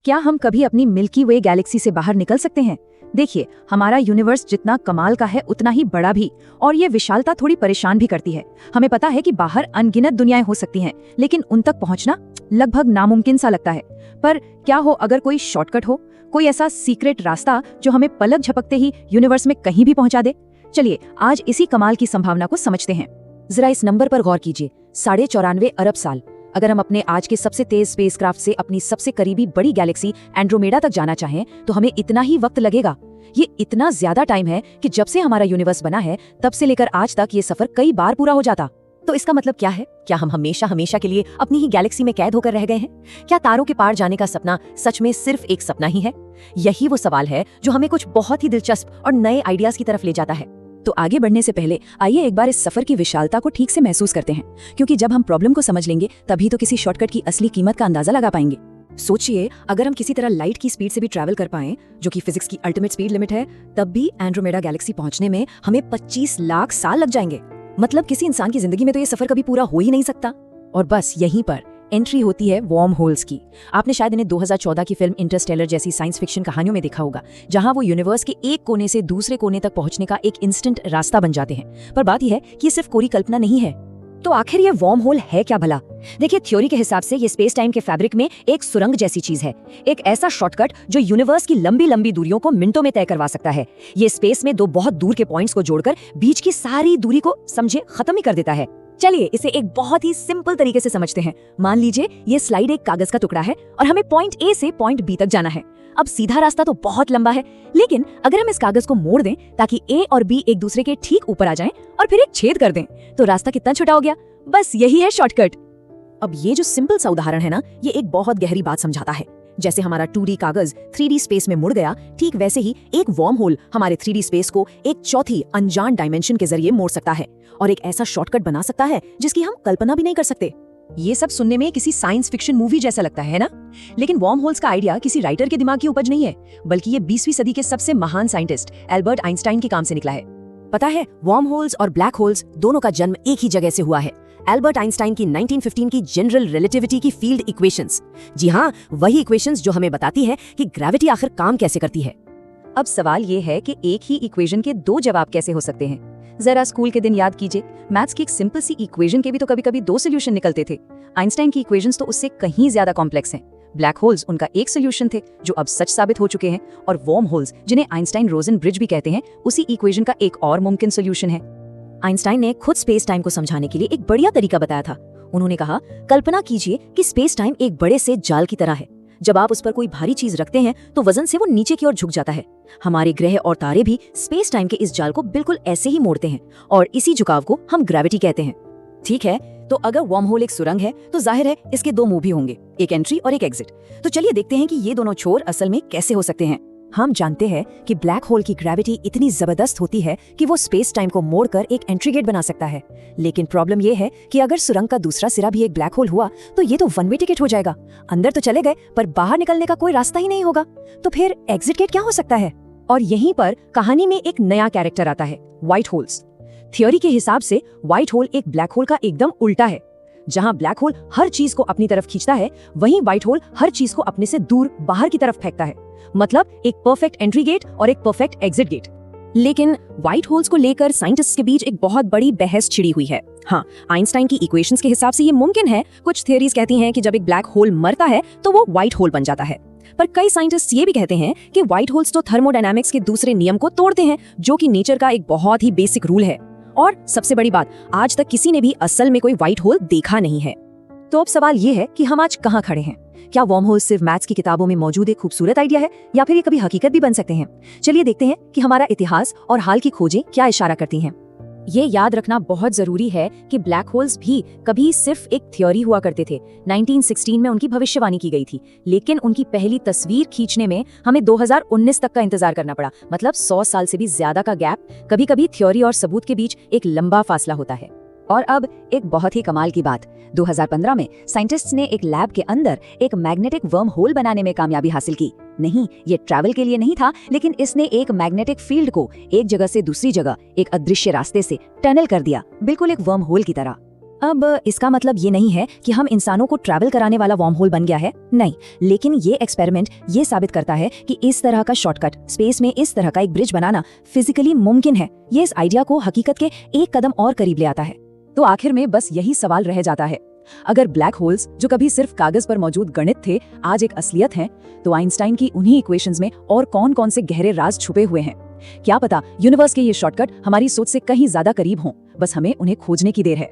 क्या हम कभी अपनी मिल्की वे गैलेक्सी से बाहर निकल सकते हैं? देखिए, हमारा यूनिवर्स जितना कमाल का है उतना ही बड़ा भी, और ये विशालता थोड़ी परेशान भी करती है। हमें पता है कि बाहर अनगिनत दुनियाएं हो सकती हैं, लेकिन उन तक पहुंचना लगभग नामुमकिन सा लगता है। पर क्या हो अगर कोई शॉर्टकट हो, कोई ऐसा सीक्रेट रास्ता जो हमें पलक झपकते ही यूनिवर्स में कहीं भी पहुंचा दे? चलिए आज इसी कमाल की संभावना को समझते हैं। जरा इस नंबर पर गौर कीजिए, 94.5 अरब साल। अगर हम अपने आज के सबसे तेज स्पेसक्राफ्ट से अपनी सबसे करीबी बड़ी गैलेक्सी एंड्रोमेडा तक जाना चाहें तो हमें इतना ही वक्त लगेगा। ये इतना ज्यादा टाइम है कि जब से हमारा यूनिवर्स बना है तब से लेकर आज तक ये सफर कई बार पूरा हो जाता। तो इसका मतलब क्या है? क्या हम हमेशा हमेशा के लिए अपनी ही गैलेक्सी में कैद होकर रह गए हैं? क्या तारों के पार जाने का सपना सच में सिर्फ एक सपना ही है? यही वो सवाल है जो हमें कुछ बहुत ही दिलचस्प और नए आइडियाज की तरफ ले जाता है। तो आगे बढ़ने से पहले आइए एक बार इस सफर की विशालता को ठीक से महसूस करते हैं, क्योंकि जब हम प्रॉब्लम को समझ लेंगे तभी तो किसी शॉर्टकट की असली कीमत का अंदाजा लगा पाएंगे। सोचिए, अगर हम किसी तरह लाइट की स्पीड से भी ट्रैवल कर पाएं, जो कि फिजिक्स की अल्टीमेट स्पीड लिमिट है, तब भी एंड्रोमेडा गैलेक्सी पहुंचने में हमें 25 लाख साल लग जाएंगे। मतलब किसी इंसान की जिंदगी में तो ये सफर कभी पूरा हो ही नहीं सकता। और बस यहीं पर एंट्री होती है वॉर्म होल्स की। आपने शायद इन्हें 2014 की फिल्म इंटरस्टेलर जैसी साइंस फिक्शन कहानियों में देखा होगा, जहां वो यूनिवर्स के एक कोने से दूसरे कोने तक पहुंचने का एक इंस्टेंट रास्ता बन जाते हैं। पर बात यह है कि ये सिर्फ कोरी कल्पना नहीं है। तो आखिर ये वॉर्म होल है क्या भला? देखिए, थ्योरी के हिसाब से ये स्पेस टाइम के फैब्रिक में एक सुरंग जैसी चीज है, एक ऐसा शॉर्टकट जो यूनिवर्स की लंबी लंबी दूरियों को मिनटों में तय करवा सकता है। ये स्पेस में दो बहुत दूर के पॉइंट्स को जोड़कर बीच की सारी दूरी को समझे खत्म ही कर देता है। चलिए इसे एक बहुत ही सिंपल तरीके से समझते हैं। मान लीजिए ये स्लाइड एक कागज का टुकड़ा है और हमें पॉइंट ए से पॉइंट बी तक जाना है। अब सीधा रास्ता तो बहुत लंबा है, लेकिन अगर हम इस कागज को मोड़ दें ताकि ए और बी एक दूसरे के ठीक ऊपर आ जाएं और फिर एक छेद कर दें, तो रास्ता कितना छोटा हो गया। बस यही है शॉर्टकट। अब ये जो सिंपल सा उदाहरण है ना, ये एक बहुत गहरी बात समझाता है। जैसे हमारा 2D कागज 3D स्पेस में मुड़ गया, ठीक वैसे ही एक वॉर्म होल हमारे 3D स्पेस को एक चौथी अनजान डायमेंशन के जरिए मोड़ सकता है और एक ऐसा शॉर्टकट बना सकता है जिसकी हम कल्पना भी नहीं कर सकते। ये सब सुनने में किसी साइंस फिक्शन मूवी जैसा लगता है ना? लेकिन वॉर्म होल्स का आइडिया किसी राइटर के दिमाग की उपज नहीं है, बल्कि ये 20वीं सदी के सबसे महान साइंटिस्ट एल्बर्ट आइंस्टाइन के काम से निकला है। पता है, वॉर्म होल्स और ब्लैक होल्स दोनों का जन्म एक ही जगह से हुआ है, एल्बर्ट आइंस्टाइन की 1915 की जनरल रिलेटिविटी की फील्ड इक्वेशंस। जी हाँ, वही इक्वेशंस जो हमें बताती है कि ग्रेविटी आखिर काम कैसे करती है। अब सवाल ये है कि एक ही इक्वेशन के दो जवाब कैसे हो सकते हैं? जरा स्कूल के दिन याद कीजिए, मैथ्स की एक सिंपल सी इक्वेशन के भी तो कभी-कभी दो सोल्यूशन निकलते थे। आइंस्टाइन की इक्वेशंस तो उससे कहीं ज्यादा कॉम्प्लेक्स हैं। ब्लैक होल्स उनका एक सोल्यूशन थे जो अब सच साबित हो चुके हैं, और वॉर्म होल्स, जिन्हें आइंस्टाइन रोजन ब्रिज भी कहते हैं, उसी इक्वेशन का एक और मुमकिन सोल्यूशन है। आइंस्टाइन ने खुद स्पेस टाइम को समझाने के लिए एक बढ़िया तरीका बताया था। उन्होंने कहा, कल्पना कीजिए कि स्पेस टाइम एक बड़े से जाल की तरह है। जब आप उस पर कोई भारी चीज रखते हैं तो वजन से वो नीचे की ओर झुक जाता है। हमारे ग्रह और तारे भी स्पेस टाइम के इस जाल को बिल्कुल ऐसे ही मोड़ते हैं, और इसी झुकाव को हम ग्रेविटी कहते हैं। ठीक है, तो अगर वॉर्म होल एक सुरंग है तो जाहिर है इसके दो मुंह भी होंगे, एक एंट्री और एक एग्जिट। तो चलिए देखते हैं कि ये दोनों छोर असल में कैसे हो सकते हैं। हम जानते हैं कि ब्लैक होल की ग्रेविटी इतनी जबरदस्त होती है कि वो स्पेस टाइम को मोड़कर एक एंट्री गेट बना सकता है। लेकिन प्रॉब्लम ये है कि अगर सुरंग का दूसरा सिरा भी एक ब्लैक होल हुआ तो ये तो वन वे टिकट हो जाएगा। अंदर तो चले गए पर बाहर निकलने का कोई रास्ता ही नहीं होगा। तो फिर एग्जिट गेट क्या हो सकता है? और यहीं पर कहानी में एक नया कैरेक्टर आता है, व्हाइट होल्स। थ्योरी के हिसाब से व्हाइट होल एक ब्लैक होल का एकदम उल्टा है। जहां ब्लैक होल हर चीज को अपनी तरफ खींचता है, वहीं व्हाइट होल हर चीज को अपने से दूर बाहर की तरफ फेंकता है। मतलब एक परफेक्ट एंट्री गेट और एक परफेक्ट एग्जिट गेट। लेकिन व्हाइट होल्स को लेकर साइंटिस्ट्स के बीच एक बहुत बड़ी बहस छिड़ी हुई है। हाँ, आइंस्टाइन की इक्वेशंस के हिसाब से ये मुमकिन है। कुछ थ्योरीज कहती हैं कि जब एक ब्लैक होल मरता है तो वो व्हाइट होल बन जाता है। पर कई साइंटिस्ट्स ये भी कहते हैं कि व्हाइट होल्स तो थर्मोडायनामिक्स के दूसरे नियम को तोड़ते हैं, जो कि नेचर का एक बहुत ही बेसिक रूल है। और सबसे बड़ी बात, आज तक किसी ने भी असल में कोई व्हाइट होल देखा नहीं है। तो अब सवाल ये है कि हम आज कहाँ खड़े हैं? क्या वॉर्म होल सिर्फ मैथ्स की किताबों में मौजूद एक खूबसूरत आइडिया है, या फिर ये कभी हकीकत भी बन सकते हैं? चलिए देखते हैं कि हमारा इतिहास और हाल की खोजें क्या इशारा करती हैं। ये याद रखना बहुत जरूरी है कि ब्लैक होल्स भी कभी सिर्फ एक थ्योरी हुआ करते थे। 1916 में उनकी भविष्यवाणी की गई थी, लेकिन उनकी पहली तस्वीर खींचने में हमें 2019 तक का इंतजार करना पड़ा। मतलब 100 साल से भी ज्यादा का गैप। कभी कभी थ्योरी और सबूत के बीच एक लंबा फासला होता है। और अब एक बहुत ही कमाल की बात, 2015 में साइंटिस्ट्स ने एक लैब के अंदर एक मैग्नेटिक वर्म होल बनाने में कामयाबी हासिल की। नहीं, ये ट्रैवल के लिए नहीं था, लेकिन इसने एक मैग्नेटिक फील्ड को एक जगह से दूसरी जगह एक अदृश्य रास्ते से टनल कर दिया, बिल्कुल एक वर्म होल की तरह। अब इसका मतलब ये नहीं है कि हम इंसानों को ट्रैवल कराने वाला वर्म होल बन गया है, नहीं, लेकिन ये एक्सपेरिमेंट ये साबित करता है कि इस तरह का शॉर्टकट, स्पेस में इस तरह का एक ब्रिज बनाना फिजिकली मुमकिन है। ये इस आइडिया को हकीकत के एक कदम और करीब ले आता है। तो आखिर में बस यही सवाल रह जाता है, अगर ब्लैक होल्स जो कभी सिर्फ कागज पर मौजूद गणित थे आज एक असलियत हैं, तो आइंस्टाइन की उन्हीं इक्वेशंस में और कौन कौन से गहरे राज छुपे हुए हैं। क्या पता यूनिवर्स के ये शॉर्टकट हमारी सोच से कहीं ज्यादा करीब हों, बस हमें उन्हें खोजने की देर है।